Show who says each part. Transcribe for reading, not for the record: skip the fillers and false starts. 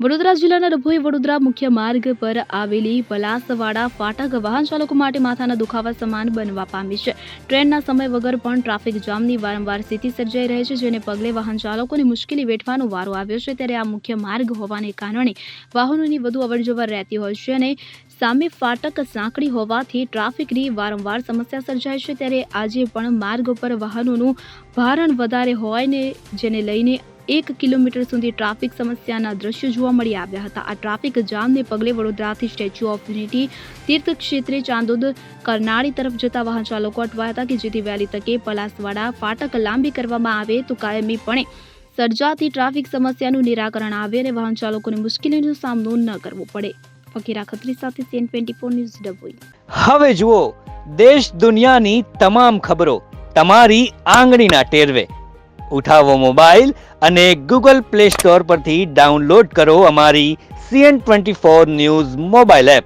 Speaker 1: વડોદરા જિલ્લાના ડભોઈ વડોદરા મુખ્ય માર્ગ પર આવેલી પલાસવાડા ફાટક વાહન ચાલકો માટે માથાના દુખાવા સમાન બનવા પામી છે. ટ્રેનના સમય વગર પણ ટ્રાફિક જામની વારંવાર સ્થિતિ સર્જાઈ રહી છે, જેને પગલે વાહન ચાલકોને મુશ્કેલી વેઠવાનો વારો આવ્યો છે. ત્યારે આ મુખ્ય માર્ગ હોવાને કારણે વાહનોની વધુ અવરજવર રહેતી હોય છે અને સામે ફાટક સાંકડી હોવાથી ટ્રાફિકની વારંવાર સમસ્યા સર્જાય છે. ત્યારે આજે પણ માર્ગ પર વાહનોનું ભારણ વધારે હોય ને જેને લઈને 1 કિલોમીટર સુધી ટ્રાફિક સમસ્યાના દ્રશ્યો જોવા મળી આવ્યા હતા. આ ટ્રાફિક જામને પગલે વડોદરાથી સ્ટેચ્યુ ઓફ યુનિટી તીર્થ ક્ષેત્રે ચાંદોદ કરનાળી તરફ જતા વાહન ચાલકો અટવાયા હતા કે જેથી વહેલી તકે પલાસવાડા ફાટક લાંબી કરવામાં આવે તો કાયમીપણે સર્જાતી ટ્રાફિક સમસ્યાનું નિરાકરણ આવે અને વાહન ચાલકોને મુશ્કેલીનો સામનો ન કરવો પડે. ફકીરા ખત્રી સાથે CN24 ન્યૂઝ ડભોઈ.
Speaker 2: હવે જુઓ દેશ દુનિયાની તમામ ખબરો તમારી આંગળીના ટેરવે. ઉઠાવો મોબાઈલ અને Google Play Store પરથી ડાઉનલોડ કરો અમારી CN24 ન્યૂઝ મોબાઈલ એપ.